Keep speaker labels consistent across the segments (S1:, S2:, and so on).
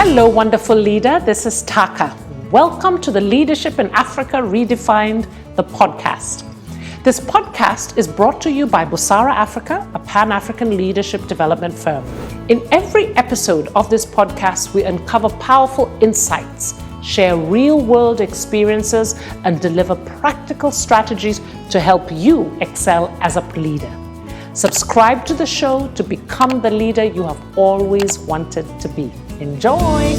S1: Hello, wonderful leader. This is Taaka. Welcome to the Leadership in Africa Redefined, the podcast. This podcast is brought to you by Busara Africa, a Pan-African leadership development firm. In every episode of this podcast, we uncover powerful insights, share real-world experiences, and deliver practical strategies to help you excel as a leader. Subscribe to the show to become the leader you have always wanted to be. Enjoy!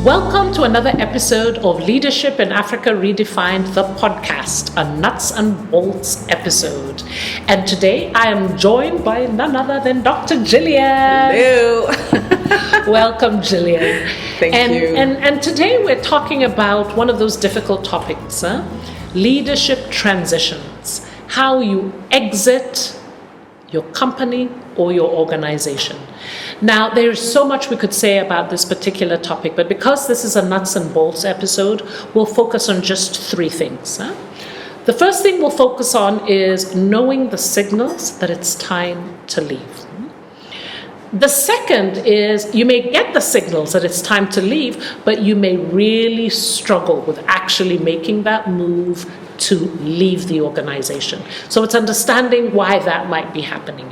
S1: Welcome to another episode of Leadership in Africa Redefined, the podcast, a nuts and bolts episode. And today I am joined by none other than Dr. Gillian.
S2: Hello.
S1: Welcome, Gillian.
S2: Thank you.
S1: And today we're talking about one of those difficult topics, leadership transitions, how you exit your company or your organization. Now, there's so much we could say about this particular topic, but because this is a nuts and bolts episode, we'll focus on just three things. The first thing we'll focus on is knowing the signals that it's time to leave. The second is you may get the signals that it's time to leave, but you may really struggle with actually making that move to leave the organization. So it's understanding why that might be happening.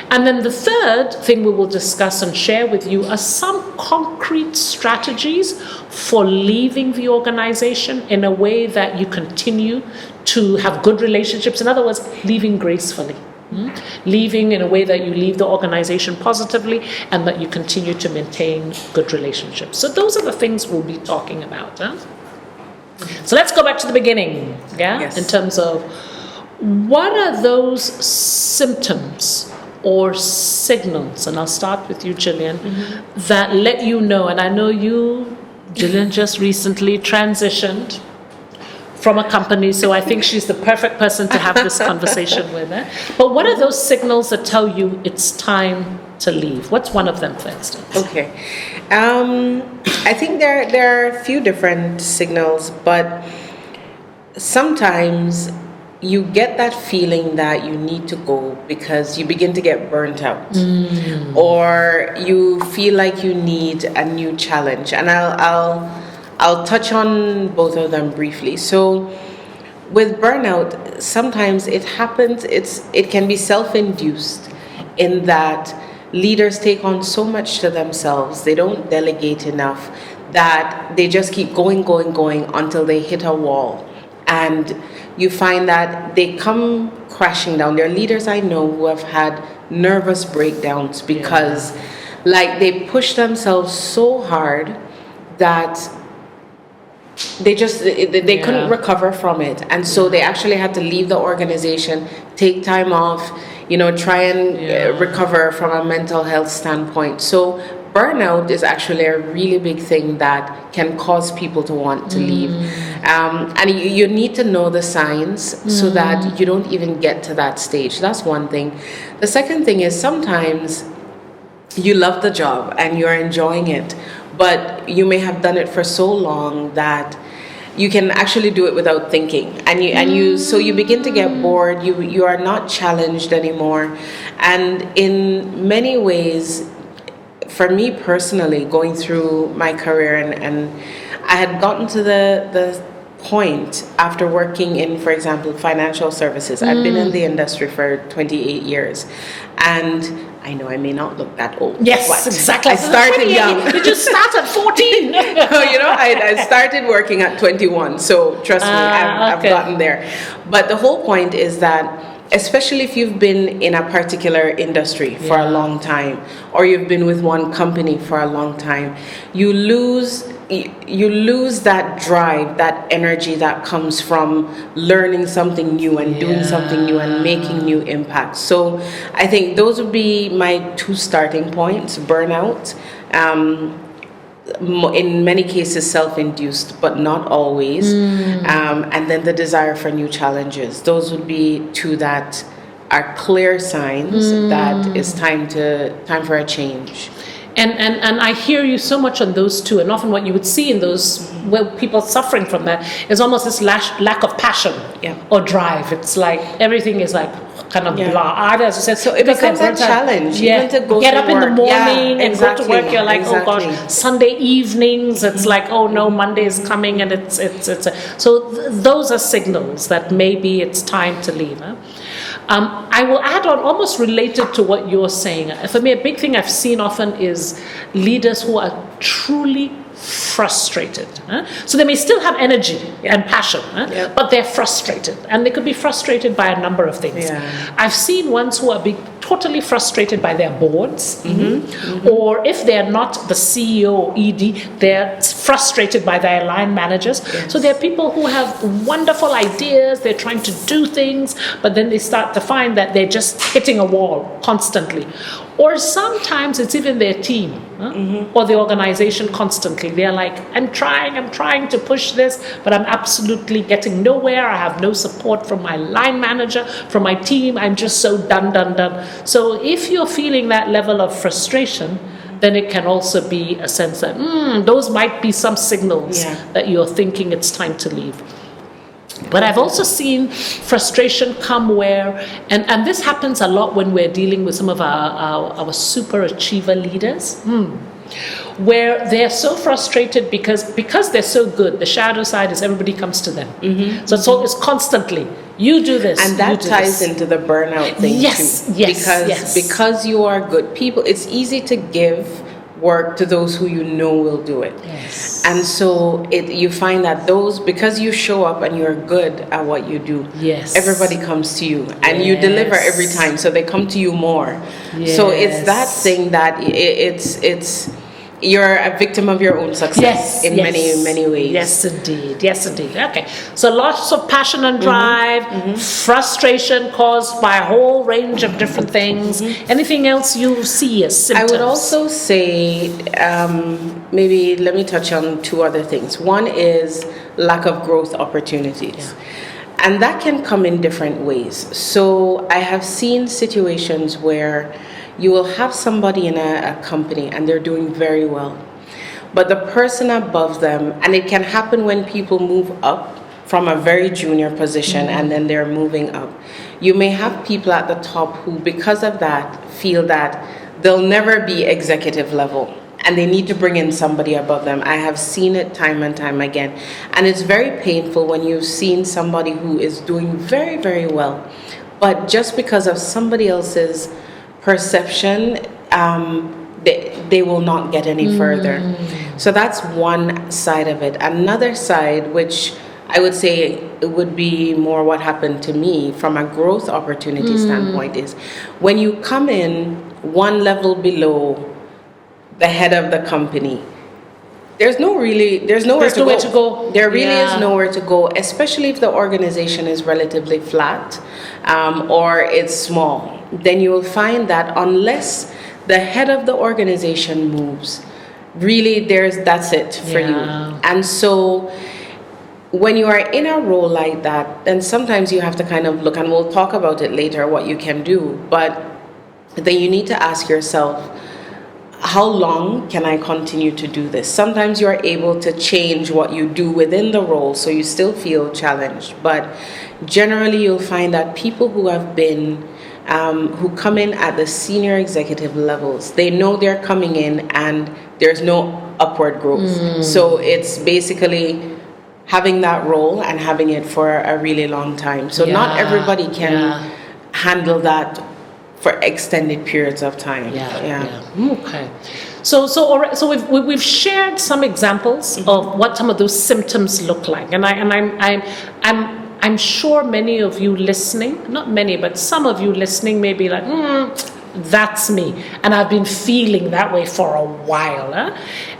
S1: And then the third thing we will discuss and share with you are some concrete strategies for leaving the organization in a way that you continue to have good relationships. In other words, leaving gracefully. Leaving in a way that you leave the organization positively and that you continue to maintain good relationships. So those are the things we'll be talking about. So let's go back to the beginning,
S2: Yes.
S1: in terms of what are those symptoms or signals, and I'll start with you, Gillian, that let you know, and I know you, Gillian, just recently transitioned from a company, so I think she's the perfect person to have this conversation with. But what are those signals that tell you it's time to leave? What's one of them, for instance?
S2: Okay. I think there are a few different signals, but sometimes you get that feeling that you need to go because you begin to get burnt out, or you feel like you need a new challenge. And I'll touch on both of them briefly. So with burnout, sometimes it happens, it can be self-induced in that leaders take on so much to themselves, they don't delegate enough, that they just keep going until they hit a wall. And you find that they come crashing down. There are leaders I know who have had nervous breakdowns because like they push themselves so hard that they couldn't recover from it, and so they actually had to leave the organization, take time off, try and recover from a mental health standpoint. So burnout is actually a really big thing that can cause people to want to leave, and you need to know the signs so that you don't even get to that stage. That's one thing. The second thing is sometimes you love the job and you're enjoying it, but you may have done it for so long that you can actually do it without thinking, and so you begin to get bored. You are not challenged anymore, and in many ways, for me personally, going through my career, and I had gotten to the point after working in, for example, financial services. I've been in the industry for 28 years, and I know I may not look that old.
S1: Yes, exactly.
S2: I started young.
S1: Did you start at 14?
S2: I started working at 21. So trust me, I've gotten there. But the whole point is that, especially if you've been in a particular industry for a long time, or you've been with one company for a long time, you lose that drive, that energy that comes from learning something new and doing something new and making new impacts. So I think those would be my two starting points: burnout, in many cases self-induced, but not always, and then the desire for new challenges. Those would be two that are clear signs that it's time for a change.
S1: And I hear you so much on those two, and often what you would see in those, well, people suffering from that is almost this lack of passion or drive. It's like everything is like kind of
S2: Yeah.
S1: blah. Either, as you said,
S2: So it
S1: because they're
S2: becomes a
S1: burnt out.
S2: challenge,
S1: Yeah.
S2: even to go
S1: Get
S2: to
S1: up in the
S2: work.
S1: morning
S2: Yeah,
S1: and go to work. You're like, oh gosh,
S2: exactly.
S1: Sunday evenings. It's like, oh no, Monday is coming, and it's so those are signals that maybe it's time to leave. Huh? I will add on, almost related to what you're saying. For me, a big thing I've seen often is leaders who are truly frustrated. So they may still have energy and passion, but they're frustrated. And they could be frustrated by a number of things.
S2: Yeah.
S1: I've seen ones who are totally frustrated by their boards, or if they're not the CEO or ED, they're frustrated by their line managers.
S2: Yes.
S1: So there are people who have wonderful ideas, they're trying to do things, but then they start to find that they're just hitting a wall constantly. Or sometimes it's even their team or the organization constantly. They're like, I'm trying to push this, but I'm absolutely getting nowhere. I have no support from my line manager, from my team. I'm just so done. So if you're feeling that level of frustration, then it can also be a sense that those might be some signals that you're thinking it's time to leave. But I've also seen frustration come where, and this happens a lot when we're dealing with some of our super achiever leaders, where they're so frustrated because they're so good. The shadow side is everybody comes to them. So it's constantly, you do this.
S2: And that ties into the burnout thing too. Because you are good people, it's easy to give work to those who you know will do it.
S1: Yes.
S2: And so you find that because you show up and you're good at what you do, everybody comes to you and you deliver every time, so they come to you more. So it's that thing that it's you're a victim of your own success in many ways.
S1: Yes, indeed. Okay. So lots of passion and drive, frustration caused by a whole range of different things. Anything else you see as symptoms?
S2: I would also say, maybe let me touch on two other things. One is lack of growth opportunities. And that can come in different ways. So I have seen situations where you will have somebody in a company and they're doing very well, but the person above them, and it can happen when people move up from a very junior position and then they're moving up. You may have people at the top who, because of that, feel that they'll never be executive level and they need to bring in somebody above them. I have seen it time and time again. And it's very painful when you've seen somebody who is doing very, very well, but just because of somebody else's perception, they will not get any further. So that's one side of it. Another side, which I would say it would be more what happened to me from a growth opportunity standpoint, is when you come in one level below the head of the company, there's nowhere to go. There really is nowhere to go, especially if the organization is relatively flat or it's small. Then you will find that unless the head of the organization moves, really that's it for you. And so when you are in a role like that, then sometimes you have to kind of look, and we'll talk about it later, what you can do, but then you need to ask yourself, how long can I continue to do this? Sometimes you are able to change what you do within the role so you still feel challenged, but generally you'll find that people who have been who come in at the senior executive levels, they know they're coming in and there's no upward growth. So it's basically having that role and having it for a really long time. So not everybody can handle that for extended periods of time.
S1: Okay. So we've shared some examples of what some of those symptoms look like, and I'm sure many of you listening, not many, but some of you listening may be like, that's me, and I've been feeling that way for a while.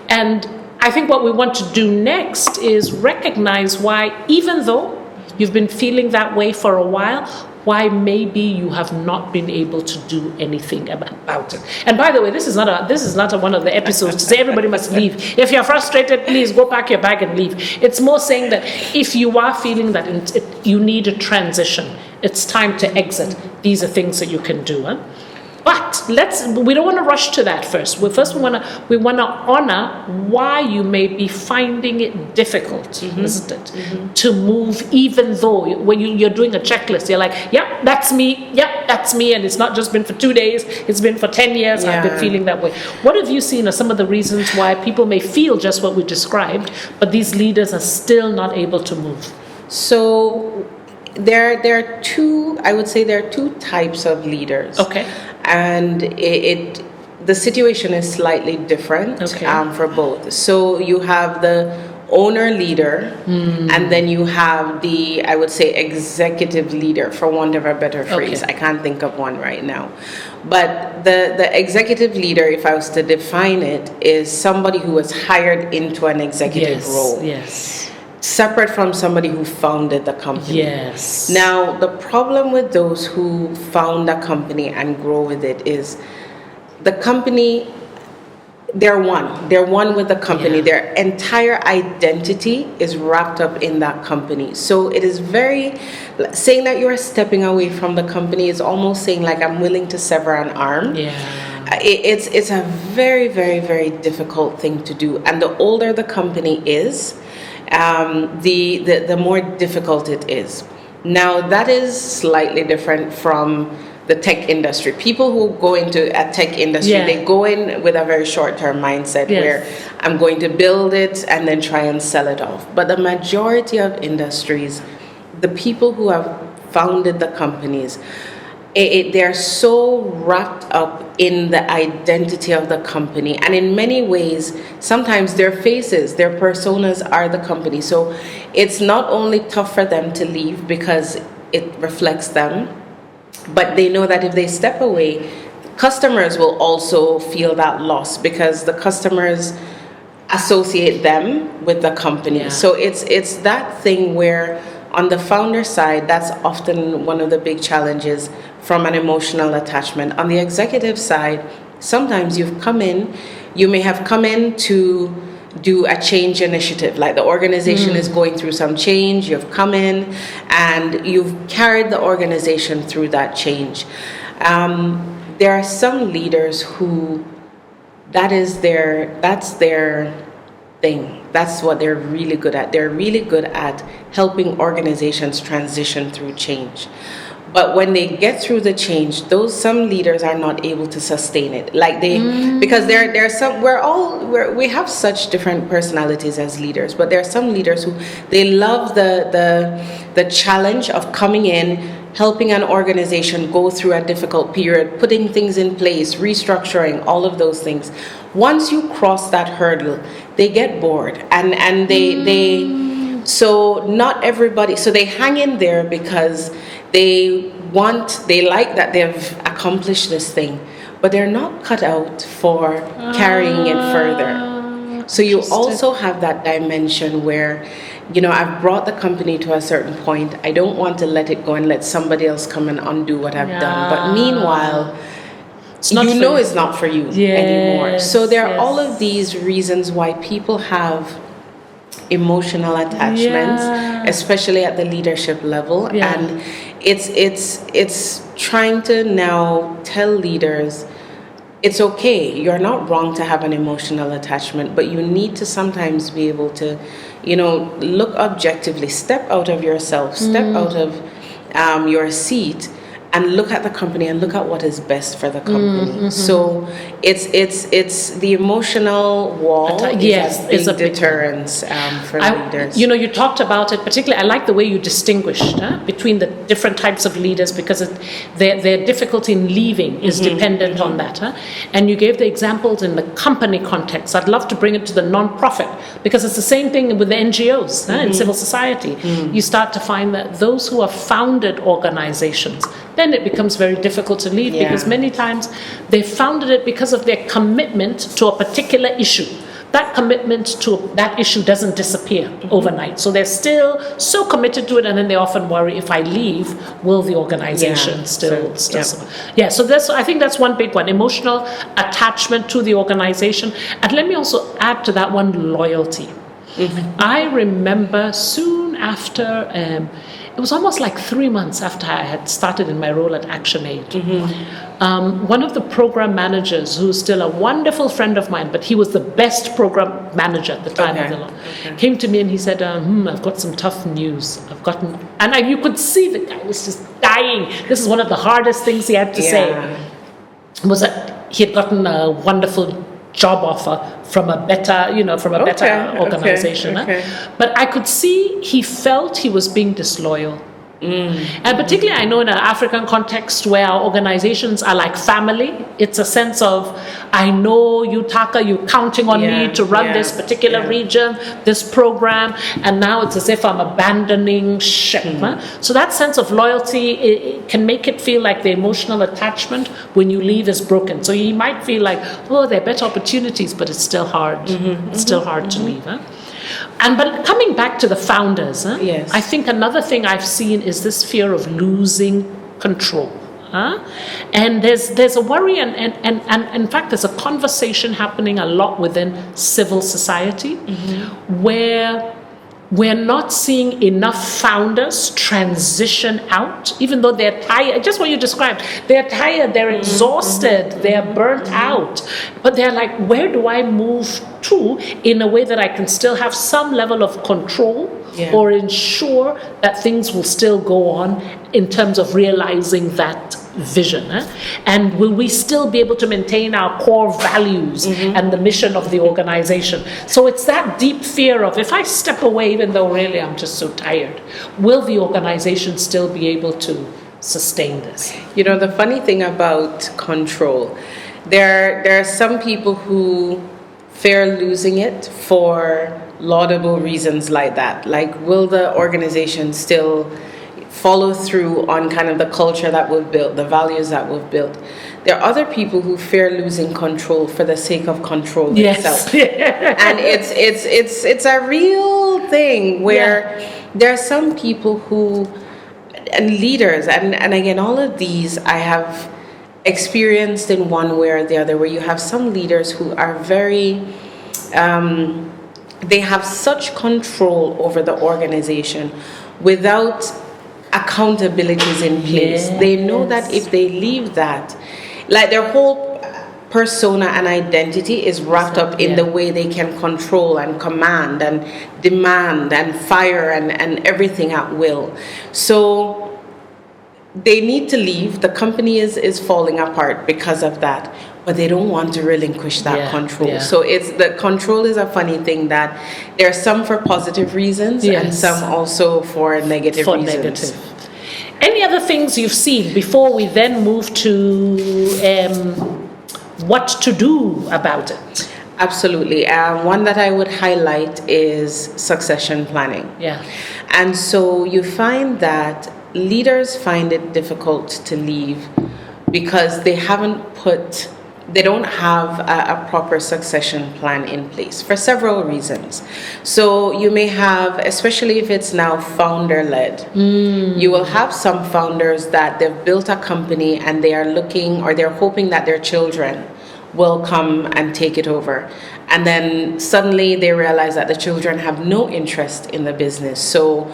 S1: And I think what we want to do next is recognize why, even though you've been feeling that way for a while, why maybe you have not been able to do anything about it. And by the way, this is not one of the episodes to say everybody must leave. If you're frustrated, please go pack your bag and leave. It's more saying that if you are feeling that you need a transition, it's time to exit. These are things that you can do. But we don't want to rush to that first. We want to honor why you may be finding it difficult, isn't it? To move, even though when you're doing a checklist, you're like, yep, that's me, and it's not just been for 2 days, it's been for 10 years, I've been feeling that way. What have you seen are some of the reasons why people may feel just what we described, but these leaders are still not able to move?
S2: So there are two, I would say there are two types of leaders.
S1: Okay.
S2: And the situation is slightly different for both. So you have the owner leader, and then you have the, I would say, executive leader, for want of a better phrase. I can't think of one right now. But the executive leader, if I was to define it, is somebody who was hired into an executive role.
S1: Yes.
S2: Separate from somebody who founded the company.
S1: Yes.
S2: Now, the problem with those who found a company and grow with it is the company, they're one with the company. Their entire identity is wrapped up in that company. So it is saying that you're stepping away from the company is almost saying like, I'm willing to sever an arm.
S1: Yeah.
S2: It's a very, very, very difficult thing to do. And the older the company is, the more difficult it is. Now, that is slightly different from the tech industry. People who go into a tech industry, they go in with a very short-term mindset where I'm going to build it and then try and sell it off. But the majority of industries, the people who have founded the companies, they're so wrapped up in the identity of the company, and in many ways sometimes their faces, their personas are the company. So it's not only tough for them to leave because it reflects them, but they know that if they step away, customers will also feel that loss because the customers associate them with the company. So it's that thing where on the founder side, that's often one of the big challenges from an emotional attachment. On the executive side, sometimes you may have come in to do a change initiative, like the organization is going through some change, you've come in and you've carried the organization through that change. There are some leaders who that's their thing. That's what they're really good at. They're really good at helping organizations transition through change. But when they get through the change, some leaders are not able to sustain it. Because there are some, we have such different personalities as leaders, but there are some leaders who they love the challenge of coming in, helping an organization go through a difficult period, putting things in place, restructuring, all of those things. Once you cross that hurdle, they get bored and so not everybody, so they hang in there because they like that they've accomplished this thing, but they're not cut out for carrying it further. So you also have that dimension where, I've brought the company to a certain point. I don't want to let it go and let somebody else come and undo what I've done. But meanwhile, it's not for you anymore. So there are all of these reasons why people have emotional attachments, especially at the leadership level. And it's trying to now tell leaders, it's okay, you're not wrong to have an emotional attachment, but you need to sometimes be able to, look objectively, step out of yourself, step out of your seat, and look at the company and look at what is best for the company. So it's the emotional wall is a big deterrence for leaders.
S1: You talked about it, particularly I like the way you distinguished between the different types of leaders, because their difficulty in leaving is dependent on that. And you gave the examples in the company context. I'd love to bring it to the non-profit, because it's the same thing with the NGOs in civil society. You start to find that those who have founded organizations, then it becomes very difficult to leave, because many times they founded it because of their commitment to a particular issue. That commitment to that issue doesn't disappear overnight. So they're still so committed to it, and then they often worry, if I leave, will the organization still So I think that's one big one, emotional attachment to the organization. And let me also add to that one, loyalty. I remember soon after it was almost like 3 months after I had started in my role at ActionAid. One of the program managers, who's still a wonderful friend of mine, but he was the best program manager at the time of the law, came to me and he said, I've got some tough news. You could see the guy was just dying. This is one of the hardest things he had to say. Was that he had gotten a wonderful job offer from a better, better organization. But I could see he felt he was being disloyal. And particularly, I know in an African context where our organizations are like family, it's a sense of, I know you, Taaka, you're counting on me to run this particular region, this program, and now it's as if I'm abandoning ship. So that sense of loyalty, it can make it feel like the emotional attachment when you leave is broken. So you might feel like, oh, there are better opportunities, but it's still hard. It's still hard to leave. But coming back to the founders, I think another thing I've seen is this fear of losing control. And there's a worry, and in fact, there's a conversation happening a lot within civil society where we're not seeing enough founders transition out, even though they're tired. Just what you described, they're tired, they're exhausted, they're burnt out. But they're like, where do I move to in a way that I can still have some level of control or ensure that things will still go on in terms of realizing that vision? And will we still be able to maintain our core values and the mission of the organization? So it's that deep fear of, if I step away, even though really I'm just so tired, will the organization still be able to sustain this?
S2: You know, the funny thing about control, there are some people who fear losing it for laudable reasons like that. Like, will the organization still follow through on kind of the culture that we've built, the values that we've built? There are other people who fear losing control for the sake of control itself. And it's a real thing where there are some people who, and leaders, and again, all of these I have experienced in one way or the other, where you have some leaders who are very they have such control over the organization without accountabilities in place. They know that if they leave that, like, their whole persona and identity is wrapped up in the way they can control and command and demand and fire and everything at will. So they need to leave. The company is falling apart because of that, but they don't want to relinquish that control. So the control is a funny thing, that there are some for positive reasons and some also for negative reasons.
S1: Any other things you've seen before we then move to what to do about it?
S2: Absolutely. One that I would highlight is succession planning. And so you find that leaders find it difficult to leave because they don't have a proper succession plan in place for several reasons. So you may have, especially if it's now founder-led, you will have some founders that they've built a company and they are looking, or they're hoping that their children will come and take it over. And then suddenly they realize that the children have no interest in the business. So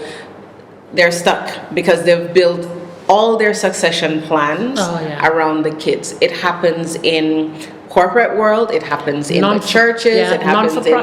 S2: they're stuck because they've built all their succession plans around the kids. It happens in corporate world, it happens in the churches, it happens in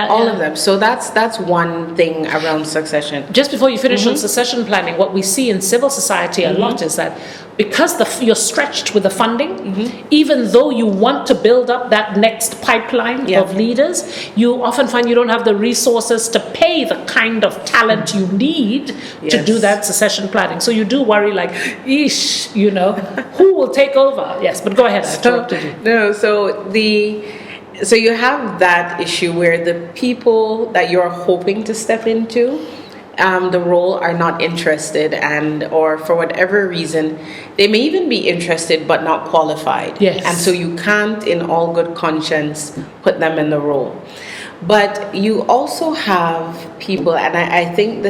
S2: all of them. So that's one thing around succession.
S1: Just before you finish on succession planning, what we see in civil society a lot is that because you're stretched with the funding, even though you want to build up that next pipeline of leaders, you often find you don't have the resources to pay the kind of talent you need to do that succession planning. So you do worry, like, eesh, who will take over? Yes, but go ahead, I interrupted you.
S2: No, so you have that issue where the people that you're hoping to step into the role are not interested, or for whatever reason they may even be interested but not qualified, and so you can't in all good conscience put them in the role. But you also have people, and I think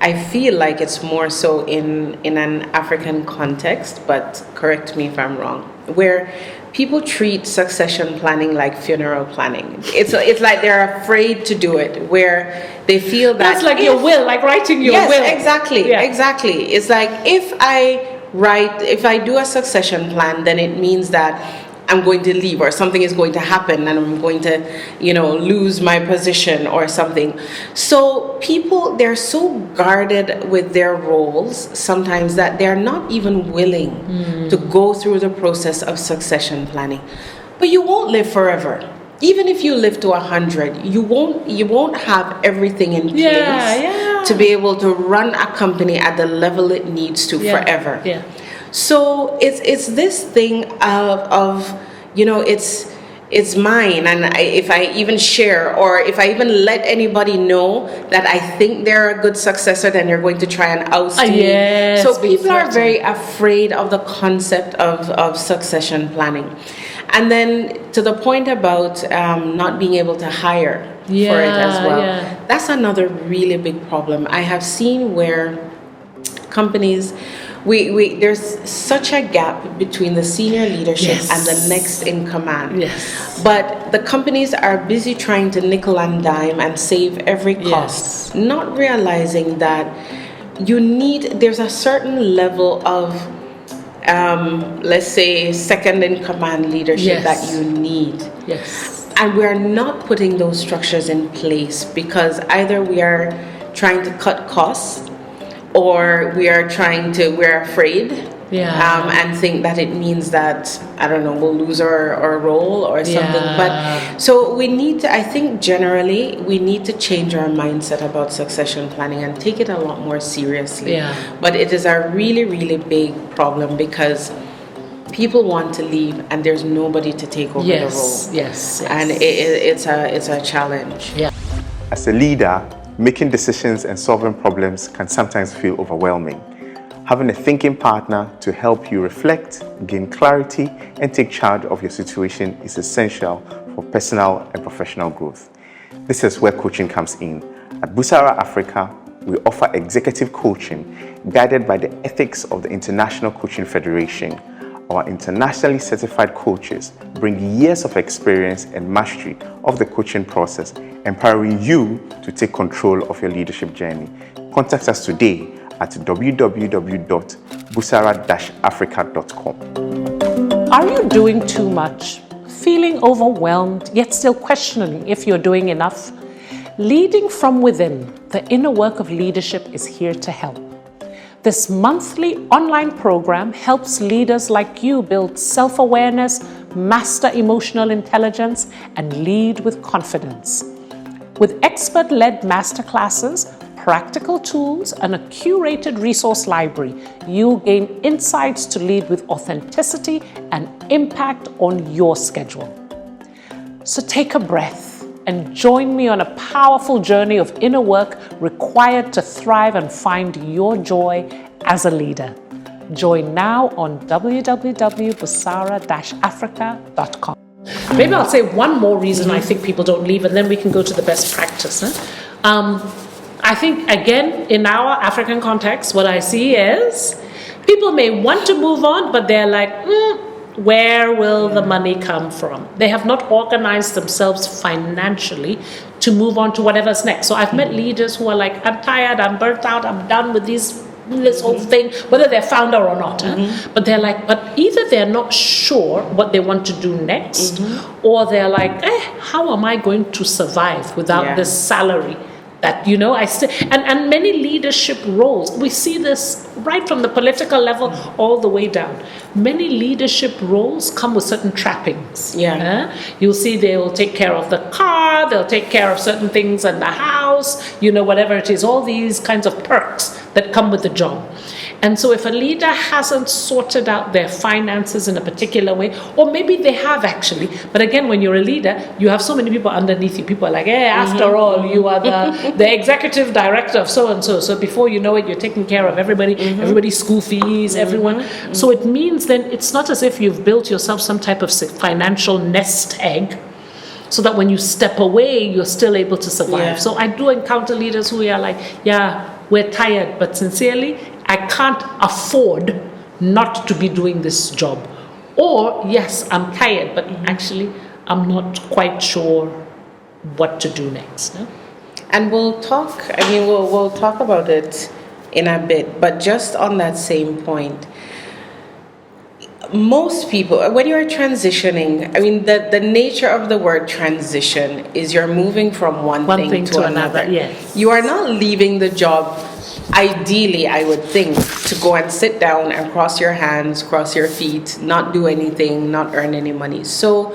S2: I feel like it's more so in an African context, but correct me if I'm wrong, where people treat succession planning like funeral planning. It's like they're afraid to do it, where they feel that
S1: That's like your will, like writing your will.
S2: Yes, exactly. It's like if I do a succession plan, then it means that I'm going to leave, or something is going to happen, and I'm going to, lose my position or something. So people, they're so guarded with their roles sometimes that they're not even willing to go through the process of succession planning. But you won't live forever. Even if you live to 100, you won't have everything in place to be able to run a company at the level it needs to forever.
S1: Yeah.
S2: So it's this thing of it's mine, and if I even share, or if I even let anybody know that I think they're a good successor, then they're going to try and oust me.
S1: Yes,
S2: so people are very afraid of the concept of succession planning. And then to the point about not being able to hire for it as well. Yeah. That's another really big problem. I have seen where companies, there's such a gap between the senior leadership and the next in command.
S1: Yes.
S2: But the companies are busy trying to nickel and dime and save every cost, not realizing that there's a certain level of let's say second in command leadership that you need.
S1: Yes.
S2: And we're not putting those structures in place because either we are trying to cut costs, or we're afraid and think that it means that, I don't know, we'll lose our role or something. But so I think generally we need to change our mindset about succession planning and take it a lot more seriously. But it is a really, really big problem because people want to leave and there's nobody to take over the role.
S1: Yes.
S2: And it's a challenge.
S3: As a leader, making decisions and solving problems can sometimes feel overwhelming. Having a thinking partner to help you reflect, gain clarity, and take charge of your situation is essential for personal and professional growth. This is where coaching comes in. At Busara Africa, we offer executive coaching guided by the ethics of the International Coaching Federation. Our internationally certified coaches bring years of experience and mastery of the coaching process, empowering you to take control of your leadership journey. Contact us today at www.busara-africa.com.
S1: Are you doing too much? Feeling overwhelmed, yet still questioning if you're doing enough? Leading from within, the inner work of leadership is here to help. This monthly online program helps leaders like you build self-awareness, master emotional intelligence, and lead with confidence. With expert-led masterclasses, practical tools, and a curated resource library, you'll gain insights to lead with authenticity and impact on your schedule. So take a breath and join me on a powerful journey of inner work required to thrive and find your joy as a leader. Join now on www.busara-africa.com. Maybe I'll say one more reason I think people don't leave, and then we can go to the best practice. I think, again, in our African context, what I see is people may want to move on, but they're like, where will the money come from? They have not organized themselves financially to move on to whatever's next. So I've met leaders who are like, I'm tired, I'm burnt out, I'm done with this whole thing, whether they're founder or not. But they're like, but either they're not sure what they want to do next, or they're like, how am I going to survive without this salary? That, I still, and many leadership roles, we see this right from the political level all the way down. Many leadership roles come with certain trappings. You'll see they will take care of the car, they'll take care of certain things in the house, whatever it is, all these kinds of perks that come with the job. And so if a leader hasn't sorted out their finances in a particular way, or maybe they have actually, but again, when you're a leader, you have so many people underneath you. People are like, after all, you are the executive director of so-and-so. So before you know it, you're taking care of everybody, everybody's school fees, everyone. So it means then it's not as if you've built yourself some type of financial nest egg, so that when you step away, you're still able to survive. So I do encounter leaders who are like, we're tired, but sincerely, I can't afford not to be doing this job. Or, yes, I'm tired, but actually I'm not quite sure what to do next. No?
S2: And we'll talk, we'll talk about it in a bit, but just on that same point, most people, when you're transitioning, the nature of the word transition is you're moving from one thing to another.
S1: Yes.
S2: You are not leaving the job, ideally, I would think, to go and sit down and cross your hands, cross your feet, not do anything, not earn any money. So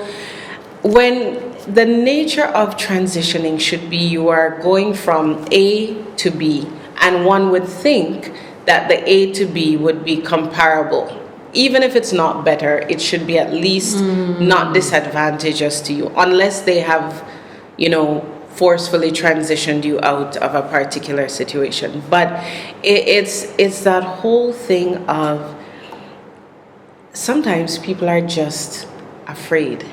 S2: when the nature of transitioning should be you are going from A to B, and one would think that the A to B would be comparable. Even if it's not better, it should be at least not disadvantageous to you, unless they have, forcefully transitioned you out of a particular situation. But it's that whole thing of sometimes people are just afraid.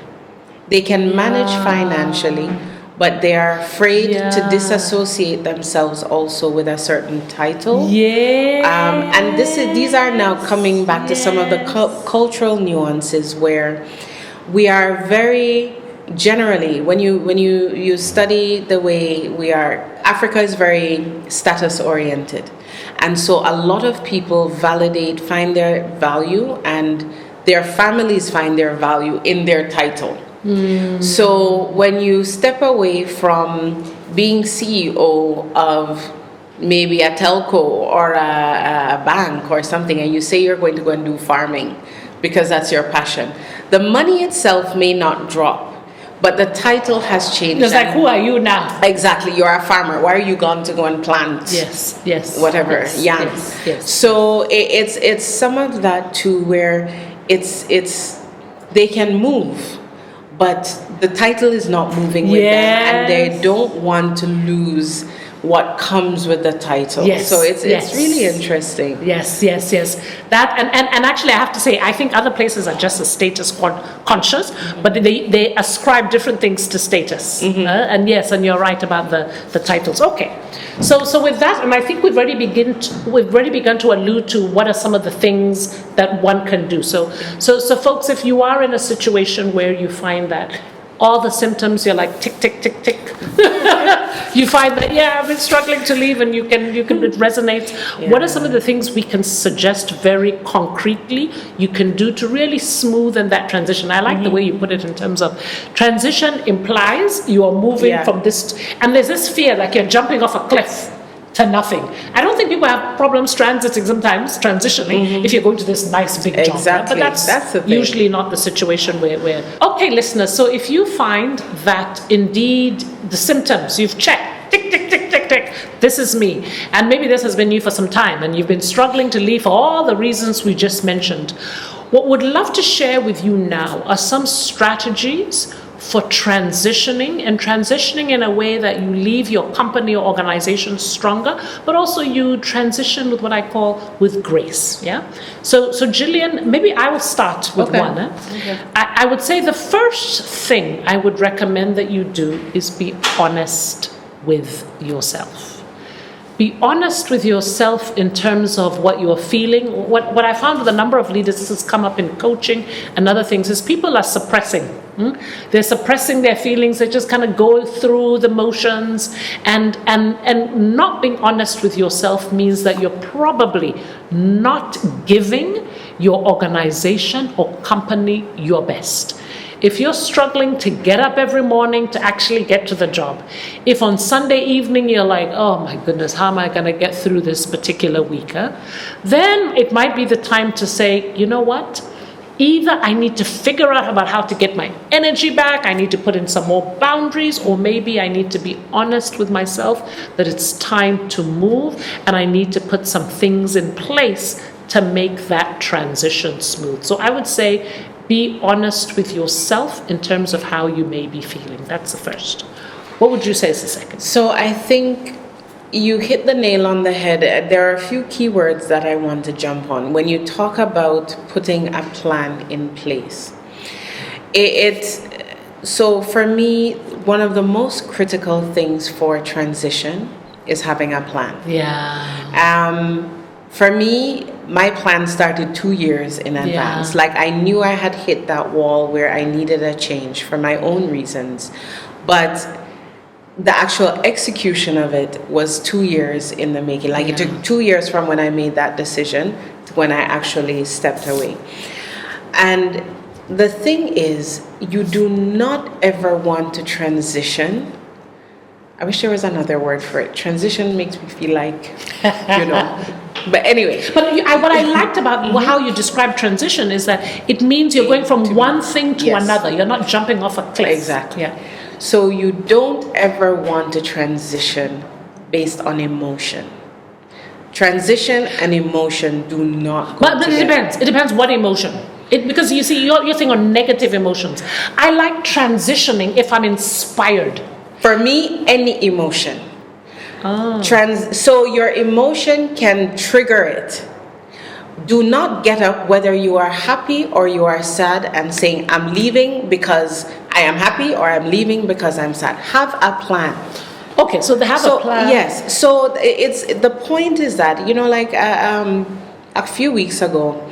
S2: They can manage financially, but they are afraid to disassociate themselves also with a certain title. And these are now coming back to some of the cultural nuances where we are very generally, when you study the way we are, Africa is very status oriented, and so a lot of people find their value, and their families find their value in their title. So when you step away from being CEO of maybe a telco or a bank or something, and you say you're going to go and do farming because that's your passion, the money itself may not drop, but the title has changed.
S1: It's like, who are you now?
S2: Exactly, you're a farmer. Why are you gone to go and plant? Whatever, yams.
S1: Yes.
S2: So it's some of that too, where they can move, but the title is not moving with them, and they don't want to lose what comes with the title. So it's really interesting.
S1: Yes. That and actually I have to say, I think other places are just as status conscious, but they ascribe different things to status. And you're right about the titles. Okay. So with that, and I think we've already begun to allude to what are some of the things that one can do. So folks, if you are in a situation where you find that all the symptoms, you're like tick, tick, tick, tick. You find that, I've been struggling to leave, and you can it resonates. What are some of the things we can suggest very concretely you can do to really smoothen that transition? I like the way you put it in terms of transition implies you are moving from this, and there's this fear like you're jumping off a cliff to nothing. I don't think people have problems transitioning if you're going to this nice big job.
S2: Exactly.
S1: But that's usually not the situation where. Okay, listeners, so if you find that indeed the symptoms you've checked, tick, tick, tick, tick, tick, this is me, and maybe this has been you for some time, and you've been struggling to leave for all the reasons we just mentioned, what we'd love to share with you now are some strategies for transitioning in a way that you leave your company or organization stronger, but also you transition with what I call with grace. So Gillian, maybe I will start with one.
S2: Okay.
S1: I would say the first thing I would recommend that you do is be honest with yourself. Be honest with yourself in terms of what you're feeling. What I found with a number of leaders, this has come up in coaching and other things, is people are suppressing. They're suppressing their feelings. They just kind of go through the motions, and not being honest with yourself means that you're probably not giving your organization or company your best. If you're struggling to get up every morning to actually get to the job, if on Sunday evening you're like, oh my goodness, how am I going to get through this particular week? Then it might be the time to say, you know what? Either I need to figure out about how to get my energy back, I need to put in some more boundaries, or maybe I need to be honest with myself that it's time to move, and I need to put some things in place to make that transition smooth. So I would say, be honest with yourself in terms of how you may be feeling. That's the first. What would you say is the second?
S2: So I think you hit the nail on the head. There are a few keywords that I want to jump on. When you talk about putting a plan in place, so for me, one of the most critical things for transition is having a plan.
S1: Yeah.
S2: For me, my plan started 2 years in advance.
S1: Yeah.
S2: Like I knew I had hit that wall where I needed a change for my own reasons, but the actual execution of it was 2 years in the making. Like it took 2 years from when I made that decision to when I actually stepped away. And the thing is, you do not ever want to transition. I wish there was another word for it. Transition makes me feel like, you know. But anyway.
S1: But what I liked about how you describe transition is that it means you're going from one thing to another. You're not jumping off a cliff.
S2: Exactly.
S1: Yeah.
S2: So you don't ever want to transition based on emotion. Transition and emotion do not go
S1: But it depends. It depends what emotion. Because you see, you're thinking on negative emotions. I like transitioning if I'm inspired.
S2: For me, any emotion. So your emotion can trigger it. Do not get up whether you are happy or you are sad and saying, I'm leaving because I am happy or I'm leaving because I'm sad. Have a plan.
S1: Okay, so they have a plan.
S2: Yes. So the point is that, you know, like a few weeks ago,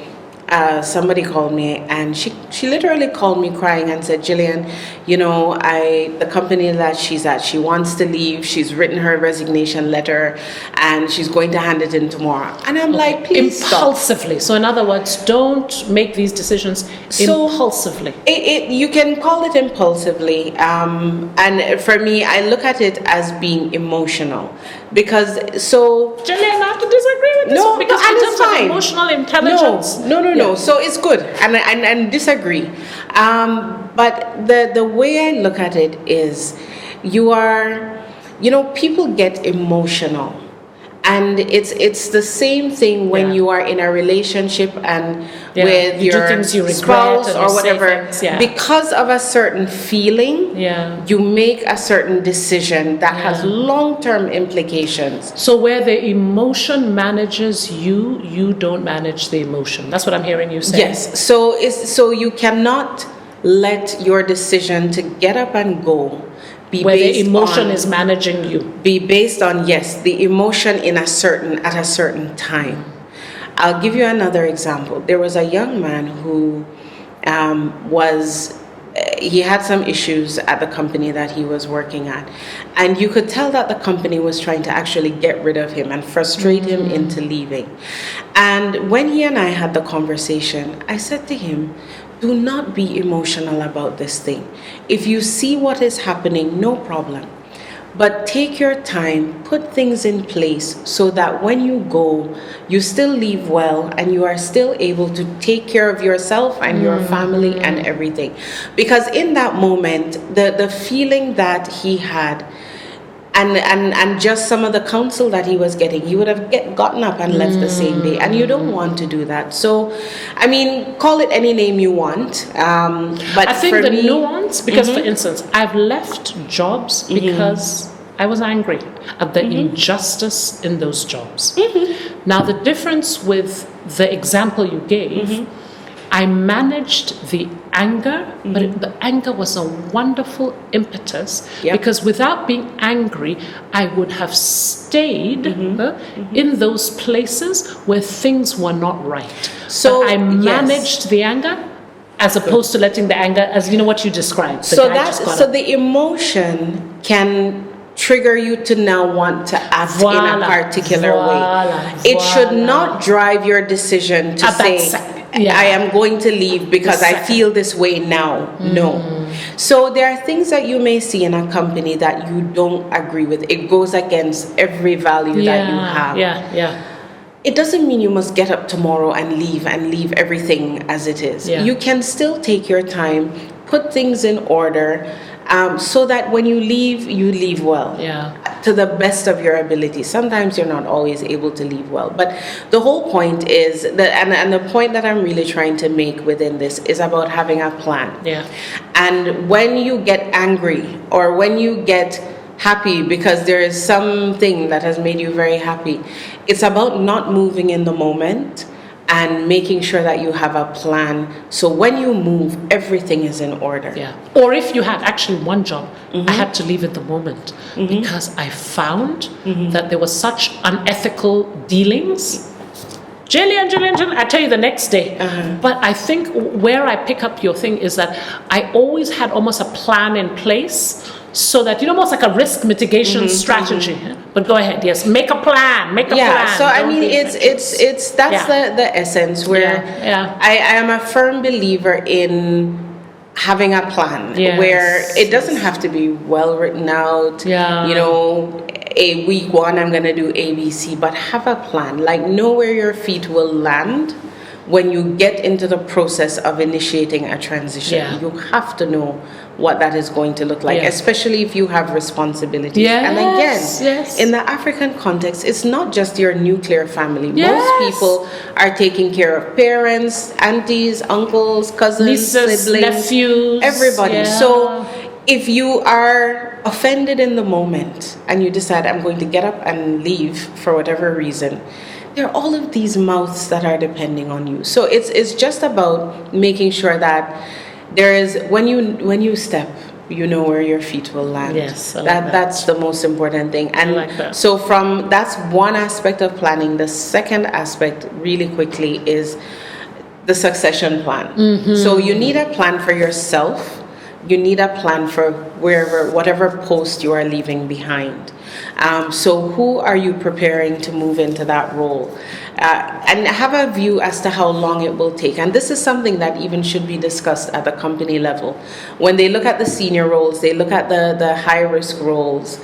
S2: somebody called me and she literally called me crying and said, Gillian, you know, the company that she's at, she wants to leave. She's written her resignation letter and she's going to hand it in tomorrow. And I'm like, please
S1: impulsively.
S2: Stop.
S1: So in other words, don't make these decisions impulsively.
S2: You can call it impulsively. And for me, I look at it as being emotional. Because
S1: Gillian, I have to disagree with this.
S2: No,
S1: because
S2: and
S1: in
S2: it's
S1: terms
S2: fine.
S1: of emotional intelligence.
S2: No. So it's good, and disagree. But the way I look at it is, people get emotional, and it's the same thing when you are in a relationship and with
S1: you
S2: your
S1: do things you regret
S2: spouse or whatever.
S1: Things,
S2: because of a certain feeling, you make a certain decision that has long-term implications.
S1: So where the emotion manages you, you don't manage the emotion. That's what I'm hearing you say.
S2: Yes. So you cannot let your decision to get up and go be
S1: where
S2: based
S1: the emotion
S2: on,
S1: is managing you.
S2: Be based on the emotion at a certain time. I'll give you another example. There was a young man who he had some issues at the company that he was working at, and you could tell that the company was trying to actually get rid of him and frustrate him into leaving. And when he and I had the conversation, I said to him, do not be emotional about this thing. If you see what is happening, no problem. But take your time, put things in place so that when you go, you still leave well and you are still able to take care of yourself and your family and everything. Because in that moment, the feeling that he had and just some of the counsel that he was getting, he would have gotten up and left the same day. And you don't want to do that. So, I mean, call it any name you want. But
S1: I think
S2: for
S1: the
S2: me,
S1: nuance, because for instance, I've left jobs because I was angry at the injustice in those jobs. Now, the difference with the example you gave, I managed the anger, but the anger was a wonderful impetus because without being angry, I would have stayed in those places where things were not right. So I managed the anger as opposed to letting the anger, as you know what you described.
S2: The emotion can trigger you to now want to act in a particular way. It should not drive your decision to say, I am going to leave because I feel this way now. No. So there are things that you may see in a company that you don't agree with. It goes against every value that you have. It doesn't mean you must get up tomorrow and leave everything as it is. You can still take your time, put things in order, so that when you leave well, to the best of your ability. Sometimes you're not always able to leave well, but the whole point is that, and the point that I'm really trying to make within this is about having a plan. And when you get angry or when you get happy because there is something that has made you very happy, it's about not moving in the moment and making sure that you have a plan. So when you move, everything is in order.
S1: Or if you had actually one job, I had to leave at the moment because I found that there was such unethical dealings Gillian, I tell you the next day. But I think where I pick up your thing is that I always had almost a plan in place so that, almost like a risk mitigation strategy. But go ahead, yes, make a plan, plan.
S2: So I mean, it's that's the essence where I am a firm believer in having a plan where it doesn't have to be well written out. A week one I'm gonna do ABC, but have a plan. Like, know where your feet will land when you get into the process of initiating a transition. You have to know what that is going to look like, especially if you have responsibilities. And again, in the African context, it's not just your nuclear family. Most people are taking care of parents, aunties, uncles, cousins,
S1: nieces,
S2: siblings,
S1: nephews,
S2: everybody. So if you are offended in the moment and you decide, I'm going to get up and leave for whatever reason, there are all of these mouths that are depending on you. So it's just about making sure that there is, when you step, you know where your feet will land.
S1: Yes,
S2: that's the most important thing. And
S1: I like that.
S2: so that's one aspect of planning. The second aspect, really quickly, is the succession plan. So you need a plan for yourself. You need a plan for whatever post you are leaving behind. So who are you preparing to move into that role? And have a view as to how long it will take. And this is something that even should be discussed at the company level. When they look at the senior roles, they look at the high-risk roles,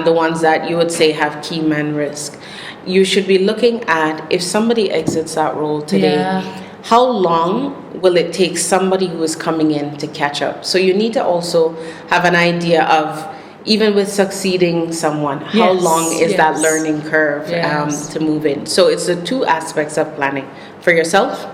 S2: the ones that you would say have key man risk. You should be looking at, if somebody exits that role today, how long will it take somebody who is coming in to catch up? So you need to also have an idea of, even with succeeding someone, how long is that learning curve to move in? So it's the two aspects of planning, for yourself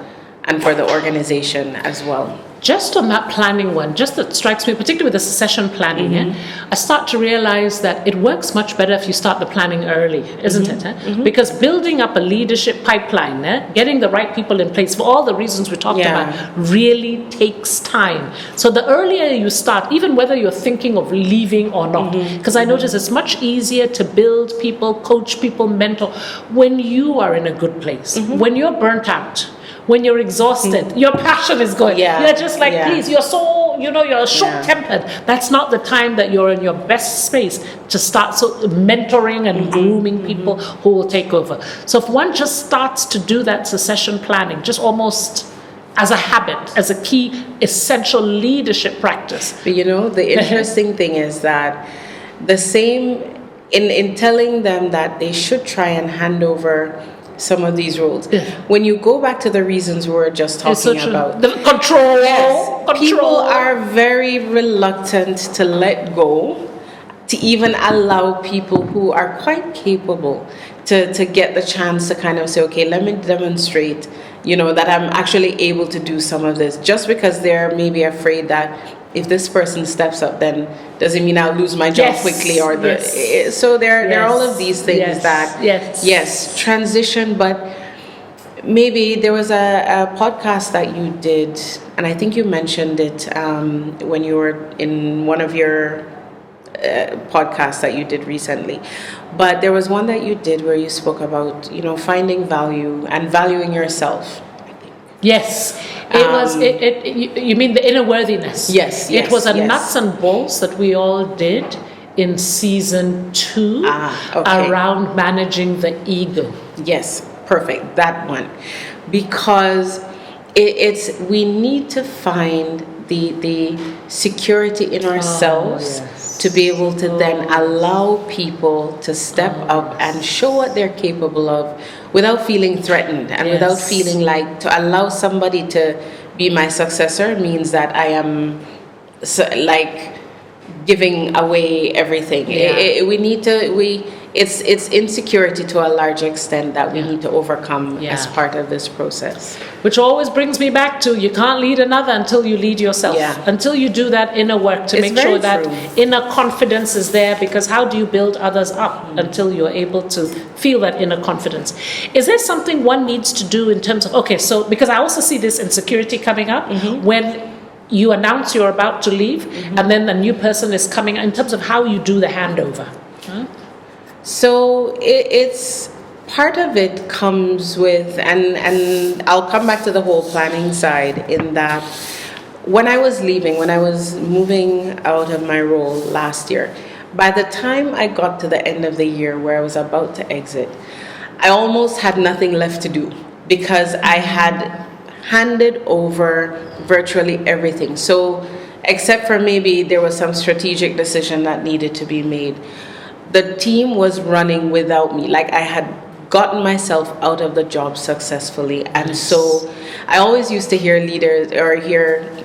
S2: and for the organization as well.
S1: Just on that planning one, just that strikes me, particularly with the succession planning, I start to realize that it works much better if you start the planning early, isn't it? Because building up a leadership pipeline, getting the right people in place for all the reasons we talked about, really takes time. So the earlier you start, even whether you're thinking of leaving or not, because I notice it's much easier to build people, coach people, mentor, when you are in a good place, when you're burnt out, when you're exhausted, your passion is going. You're just like, please, you're so, you're short-tempered. That's not the time that you're in your best space to start mentoring and grooming people who will take over. So if one just starts to do that succession planning, just almost as a habit, as a key essential leadership practice.
S2: But the interesting thing is that the same, in telling them that they should try and hand over some of these roles. When you go back to the reasons we were just talking about,
S1: the control.
S2: People are very reluctant to let go, to even allow people who are quite capable to get the chance to kind of say, okay, let me demonstrate, that I'm actually able to do some of this, just because they're maybe afraid that if this person steps up, then does it mean I'll lose my job quickly, or so there are all of these things that transition. But maybe there was a podcast that you did, and I think you mentioned it when you were in one of your podcasts that you did recently. But there was one that you did where you spoke about finding value and valuing yourself.
S1: Yes, it was. You mean the inner worthiness?
S2: Yes.
S1: It was a nuts and bolts that we all did in season 2 around managing the ego.
S2: Yes, perfect. That one, because we need to find the security in ourselves to be able to then allow people to step up and show what they're capable of, without feeling threatened and without feeling like, to allow somebody to be my successor means that I am giving away everything. It's insecurity to a large extent that we need to overcome as part of this process.
S1: Which always brings me back to, you can't lead another until you lead yourself. Until you do that inner work to make sure that inner confidence is there, because how do you build others up until you're able to feel that inner confidence? Is there something one needs to do in terms of, because I also see this insecurity coming up when you announce you're about to leave and then the new person is coming, in terms of how you do the handover?
S2: So it's part of it comes with, and I'll come back to the whole planning side, in that when I was moving out of my role last year, by the time I got to the end of the year where I was about to exit, I almost had nothing left to do, because I had handed over virtually everything. So except for maybe there was some strategic decision that needed to be made, the team was running without me. Like, I had gotten myself out of the job successfully. And so I always used to hear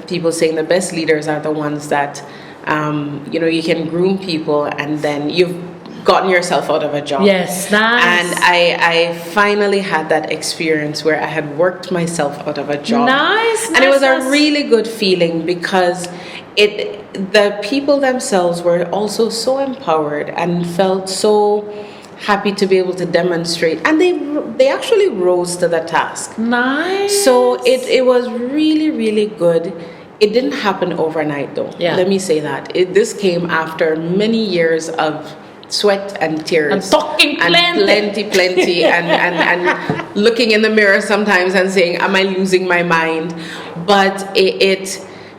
S2: people saying the best leaders are the ones that, you can groom people and then you've gotten yourself out of a job.
S1: Yes, nice.
S2: And I finally had that experience where I had worked myself out of a job.
S1: Nice.
S2: And it was a really good feeling, because the people themselves were also so empowered and felt so happy to be able to demonstrate, and they actually rose to the task.
S1: Nice.
S2: So it was really, really good. It didn't happen overnight, though.
S1: Yeah.
S2: Let me say that. This came after many years of sweat and tears.
S1: And talking
S2: plenty, and looking in the mirror sometimes and saying, am I losing my mind? But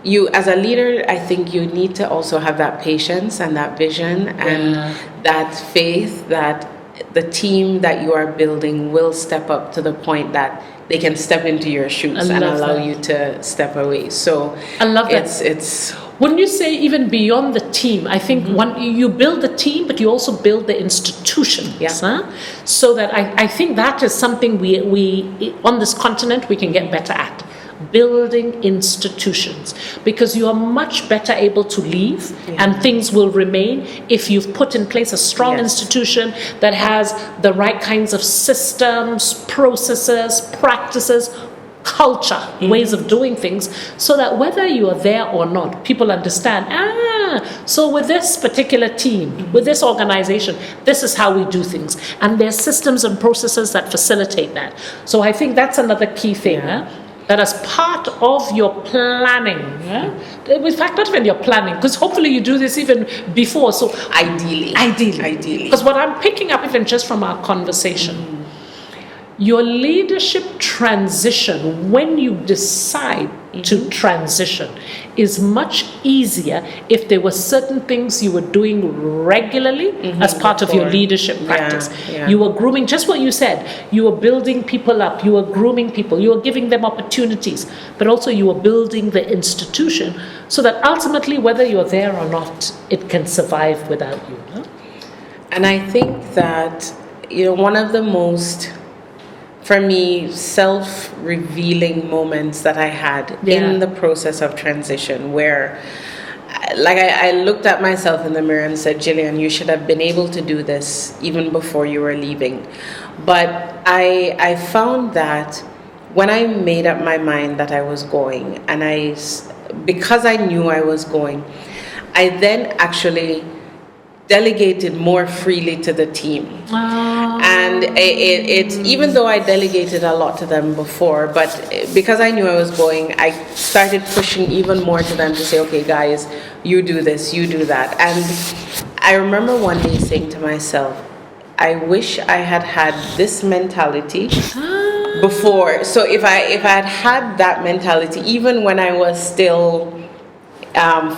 S2: you, as a leader, I think you need to also have that patience and that vision and that faith that the team that you are building will step up to the point that they can step into your shoes and allow you to step away. So
S1: I love that.
S2: It's
S1: wouldn't you say even beyond the team? I think you build the team, but you also build the institutions.
S2: Yeah.
S1: So that I think that is something we on this continent we can get better at. Building institutions, because you are much better able to leave and things will remain if you've put in place a strong institution that has the right kinds of systems, processes, practices, culture, ways of doing things, so that whether you are there or not, people understand, so with this particular team, with this organization, this is how we do things. And there's systems and processes that facilitate that. So I think that's another key thing. That as part of your planning, in fact, not even your planning, because hopefully you do this even before. So
S2: ideally.
S1: Because what I'm picking up even just from our conversation, your leadership transition, when you decide to transition, is much easier if there were certain things you were doing regularly as part of your leadership practice. You were grooming, just what you said, you were building people up, you were grooming people, you were giving them opportunities, but also you were building the institution so that ultimately, whether you're there or not, it can survive without you.
S2: And I think that, one of the most, for me, self-revealing moments that I had in the process of transition, where I looked at myself in the mirror and said, Gillian, you should have been able to do this even before you were leaving. But I found that when I made up my mind that I was going, and because I knew I was going, I then actually delegated more freely to the team. And it even though I delegated a lot to them before, but because I knew I was going, I started pushing even more to them to say, okay guys, you do this, you do that. And I remember one day saying to myself, I wish I had this mentality before. So if I had that mentality, even when I was still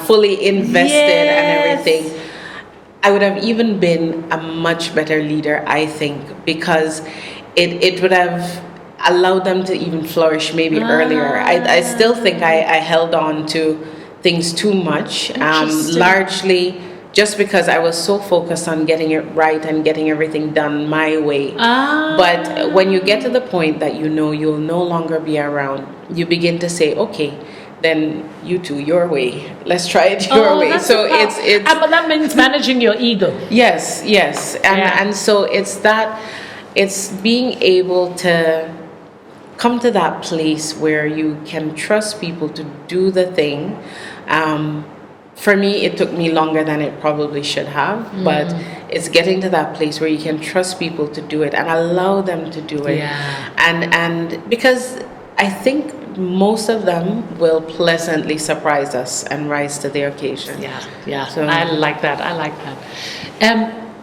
S2: fully invested and everything, I would have even been a much better leader, I think, because it would have allowed them to even flourish maybe earlier. I still think I held on to things too much, largely just because I was so focused on getting it right and getting everything done my way. But when you get to the point that you'll no longer be around, you begin to say, okay, then you two, your way. Let's try it your way. So it's
S1: but that means managing your ego.
S2: Yes. And so it's being able to come to that place where you can trust people to do the thing. For me, it took me longer than it probably should have, but it's getting to that place where you can trust people to do it and allow them to do it. And because I think most of them will pleasantly surprise us and rise to the occasion.
S1: So I like that.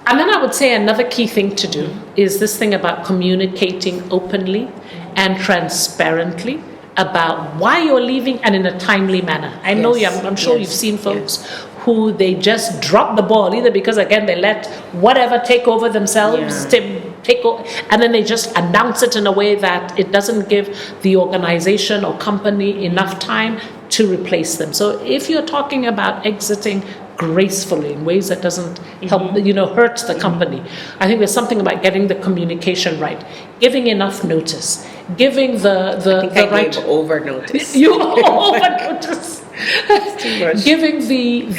S1: And then I would say another key thing to do is this thing about communicating openly and transparently about why you're leaving and in a timely manner. I know I'm sure you've seen folks who they just drop the ball, either because again they let whatever take over themselves, take over, and then they just announce it in a way that it doesn't give the organization or company enough time to replace them. So if you're talking about exiting gracefully in ways that doesn't help, hurt the company, I think there's something about getting the communication right, giving enough notice, giving the right
S2: over notice.
S1: You over notice. Giving the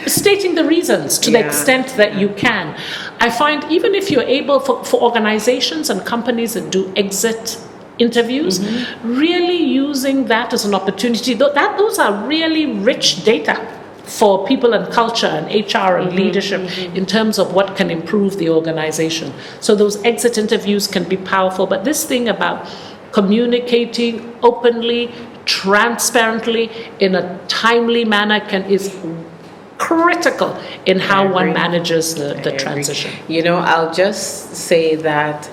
S1: stating the reasons to the extent that you can. I find even if you're able for organizations and companies that do exit interviews, really using that as an opportunity. Those are really rich data for people and culture and HR and leadership in terms of what can improve the organization. So those exit interviews can be powerful, but this thing about communicating openly, transparently, in a timely manner is critical in how one manages the transition.
S2: I'll just say that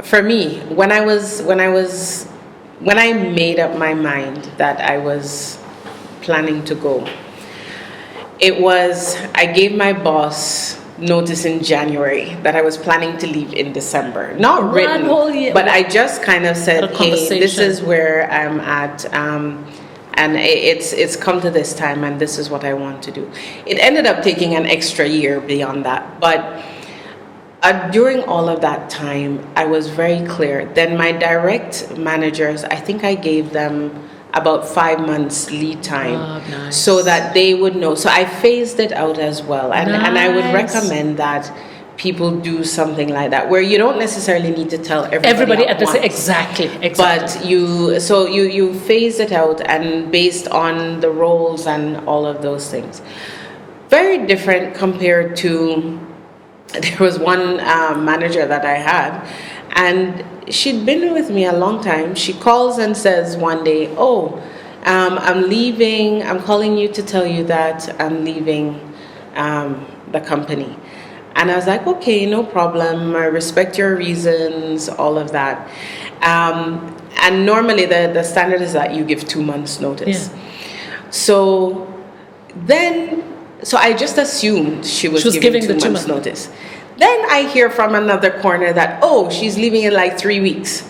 S2: for me, when I made up my mind that I was planning to go, I gave my boss notice in January that I was planning to leave in December. Not written, but I just kind of said, hey, this is where I'm at, and it's come to this time, and this is what I want to do. It ended up taking an extra year beyond that, but during all of that time, I was very clear. Then my direct managers, I think I gave them about 5 months lead time, so that they would know. So I phased it out as well, and I would recommend that people do something like that, where you don't necessarily need to tell everybody at once.
S1: Exactly.
S2: But you phase it out, and based on the roles and all of those things. Very different compared to, there was one manager that I had, and she'd been with me a long time. She calls and says one day, I'm leaving. I'm calling you to tell you that I'm leaving the company. And I was like, okay, no problem. I respect your reasons, all of that. And normally the standard is that you give 2 months notice. Yeah. So I just assumed she was giving 2 months notice. Then I hear from another corner that, she's leaving in like 3 weeks.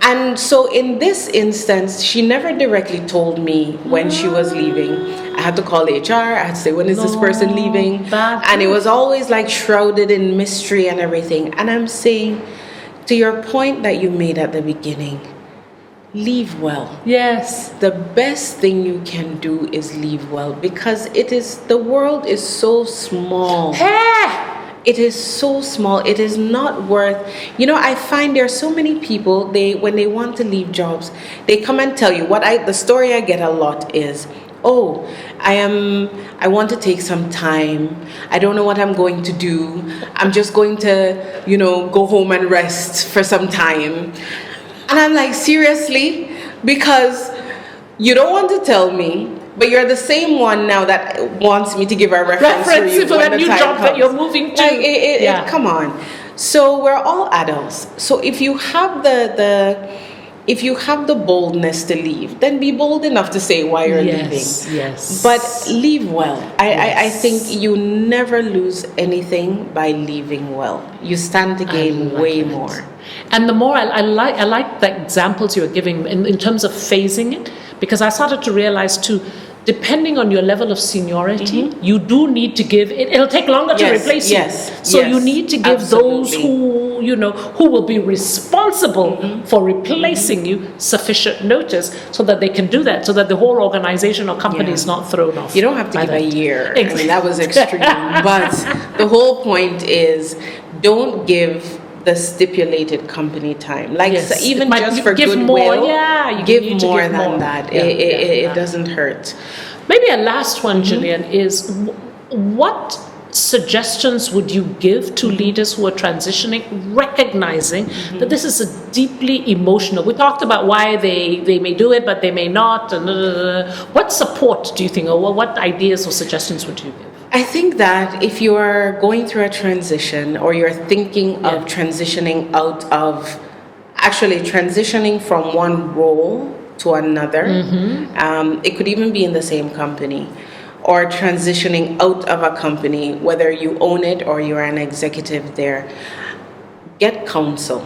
S2: And so in this instance, she never directly told me when she was leaving. I had to call HR. I had to say, when is this person leaving? And it was always like shrouded in mystery and everything. And I'm saying, to your point that you made at the beginning, leave well.
S1: Yes.
S2: The best thing you can do is leave well, because the world is so small. It is so small. It is not worth, I find there are so many people, when they want to leave jobs, they come and tell you the story I get a lot is, I want to take some time. I don't know what I'm going to do. I'm just going to, go home and rest for some time. And I'm like, seriously? Because you don't want to tell me, but you're the same one now that wants me to give a reference for you
S1: for that new job that you're moving to.
S2: Come on. So we're all adults. So if you have the boldness to leave, then be bold enough to say why you're leaving.
S1: Yes.
S2: But leave well. I think you never lose anything by leaving well. You stand to gain way more.
S1: And the more I like the examples you're giving in terms of phasing it, because I started to realize too, depending on your level of seniority, you do need to give it. It'll take longer to replace you. So you need to give those who will be responsible for replacing you sufficient notice, so that they can do that, so that the whole organization or company is not thrown off.
S2: You don't have to give a year. I mean, that was extreme. But the whole point is, don't give the stipulated company time, even just for goodwill. Give more than that. It doesn't hurt.
S1: Maybe a last one, Gillian, is what suggestions would you give to leaders who are transitioning, recognizing that this is a deeply emotional? We talked about why they may do it, but they may not. What support do you think, or what ideas or suggestions would you give?
S2: I think that if you are going through a transition or you're thinking of transitioning out of, actually transitioning from one role to another, it could even be in the same company, or transitioning out of a company, whether you own it or you're an executive there, get counsel.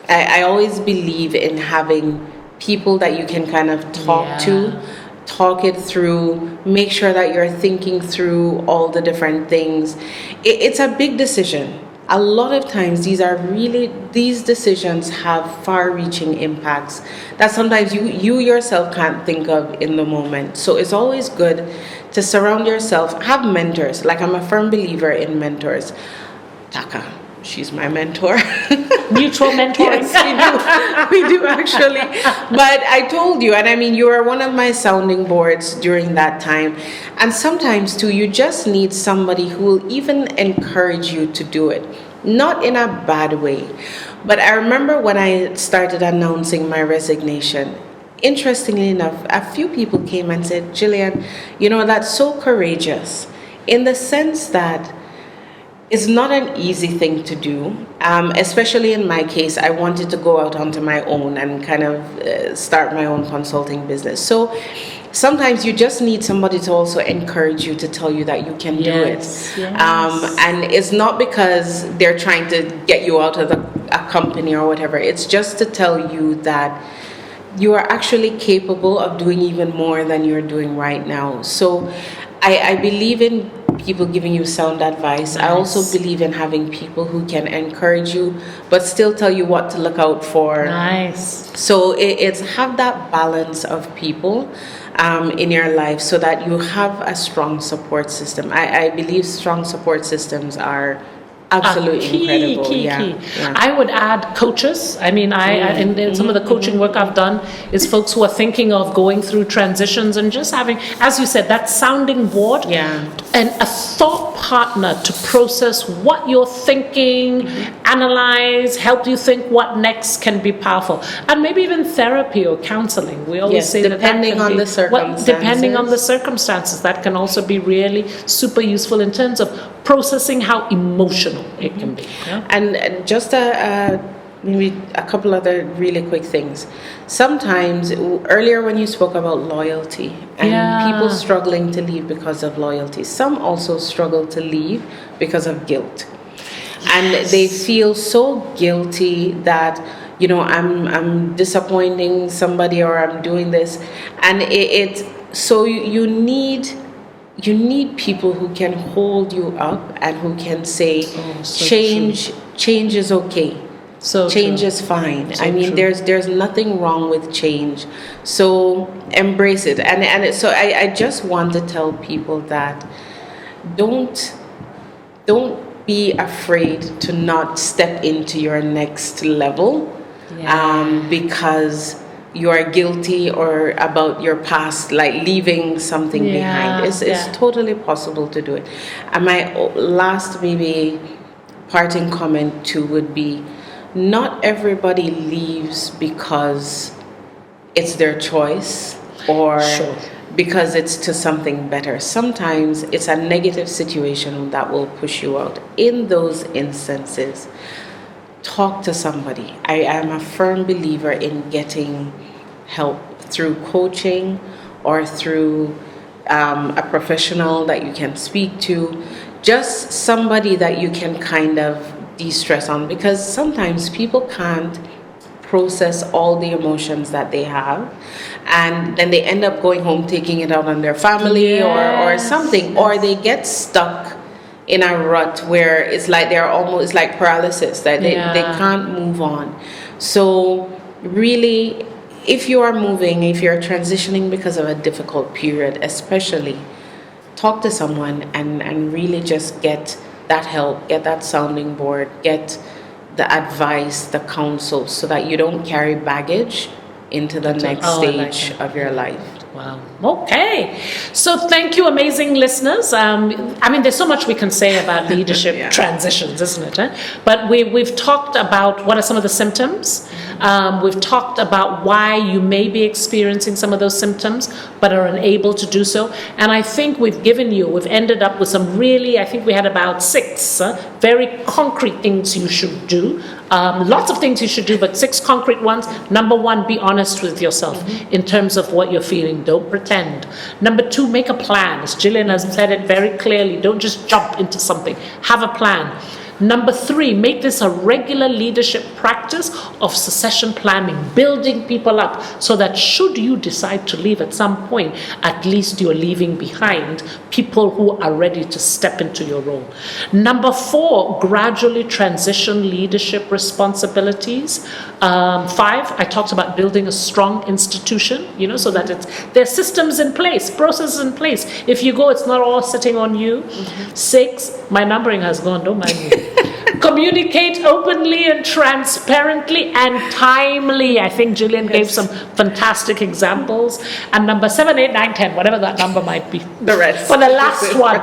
S2: I always believe in having people that you can kind of talk to, talk it through, make sure that you're thinking through all the different things. It's a big decision. A lot of times these decisions have far-reaching impacts that sometimes you yourself can't think of in the moment. So it's always good to surround yourself, have mentors. Like, I'm a firm believer in mentors. Taaka, she's my mentor.
S1: Mutual mentoring.
S2: Yes, we do actually. But I told you, and I mean, you were one of my sounding boards during that time. And sometimes too, you just need somebody who will even encourage you to do it. Not in a bad way. But I remember when I started announcing my resignation, interestingly enough, a few people came and said, Gillian, that's so courageous, in the sense that it's not an easy thing to do, especially in my case. I wanted to go out onto my own and kind of start my own consulting business. So sometimes you just need somebody to also encourage you, to tell you that you can do it.
S1: Yes.
S2: And it's not because they're trying to get you out of a company or whatever. It's just to tell you that you are actually capable of doing even more than you're doing right now. So I believe in people giving you sound advice. Nice. I also believe in having people who can encourage you, but still tell you what to look out for.
S1: Nice.
S2: So it's have that balance of people in your life, so that you have a strong support system. I believe strong support systems are absolutely incredible.
S1: Key. I would add coaches. I mean, in some of the coaching work I've done is folks who are thinking of going through transitions, and just having, as you said, that sounding board, and a thought partner to process what you're thinking, analyze, help you think what next can be powerful, and maybe even therapy or counseling. We always say
S2: depending on the circumstances.
S1: Depending on the circumstances, that can also be really super useful in terms of processing how emotional it can be. Yeah?
S2: And just maybe a couple other really quick things. Sometimes, earlier when you spoke about loyalty and people struggling to leave because of loyalty, some also struggle to leave because of guilt. And they feel so guilty that, I'm disappointing somebody, or I'm doing this. And so you need people who can hold you up and who can say, change is okay. So change is fine. So I mean, there's nothing wrong with change. So embrace it. And so I just want to tell people that don't be afraid to not step into your next level, because you are guilty or about your past, like leaving something behind. It's totally possible to do it. And my last maybe parting comment too would be, not everybody leaves because it's their choice or because it's to something better. Sometimes it's a negative situation that will push you out. In those instances, talk to somebody. I am a firm believer in getting help through coaching or through a professional that you can speak to, just somebody that you can kind of de-stress on, because sometimes people can't process all the emotions that they have, and then they end up going home taking it out on their family or something, or they get stuck in a rut where it's like they're almost like paralysis, that they can't move on. So really, if you are moving, if you're transitioning because of a difficult period especially, talk to someone and really just get that help, get that sounding board, get the advice, the counsel, so that you don't carry baggage into the next stage of your life.
S1: Wow. Okay. So thank you, amazing listeners. There's so much we can say about leadership transitions, isn't it? But we've talked about what are some of the symptoms. We've talked about why you may be experiencing some of those symptoms, but are unable to do so. And I think we've ended up with some really, I think we had about 6 very concrete things you should do. Lots of things you should do, but 6 concrete ones. Number 1, be honest with yourself in terms of what you're feeling. Don't pretend. Number 2, make a plan. As Gillian has said it very clearly, don't just jump into something. Have a plan. Number 3, make this a regular leadership practice of succession planning, building people up so that should you decide to leave at some point, at least you're leaving behind people who are ready to step into your role. Number 4, gradually transition leadership responsibilities. 5, I talked about building a strong institution, so that there's systems in place, processes in place. If you go, it's not all sitting on you. 6, my numbering has gone, don't mind me. Communicate openly and transparently and timely. I think Gillian gave some fantastic examples. And number 7, 8, 9, 10, whatever that number might be.
S2: The rest.
S1: For the last one,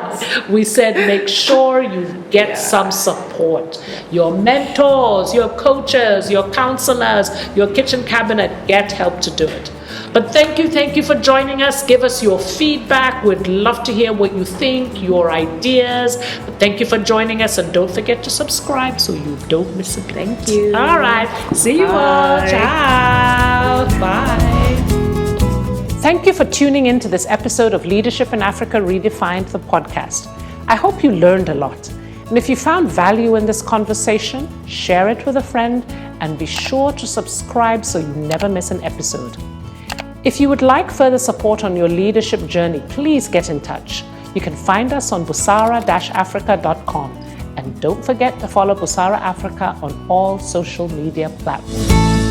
S1: we said make sure you get some support. Your mentors, your coaches, your counselors, your kitchen cabinet, get help to do it. But thank you for joining us. Give us your feedback. We'd love to hear what you think, your ideas. But thank you for joining us, and don't forget to subscribe so you don't miss a beat.
S2: Thank you.
S1: All right. See you all. Ciao. Bye. Thank you for tuning in to this episode of Leadership in Africa Redefined, the podcast. I hope you learned a lot. And if you found value in this conversation, share it with a friend and be sure to subscribe so you never miss an episode. If you would like further support on your leadership journey, please get in touch. You can find us on busara-africa.com. And don't forget to follow Busara Africa on all social media platforms.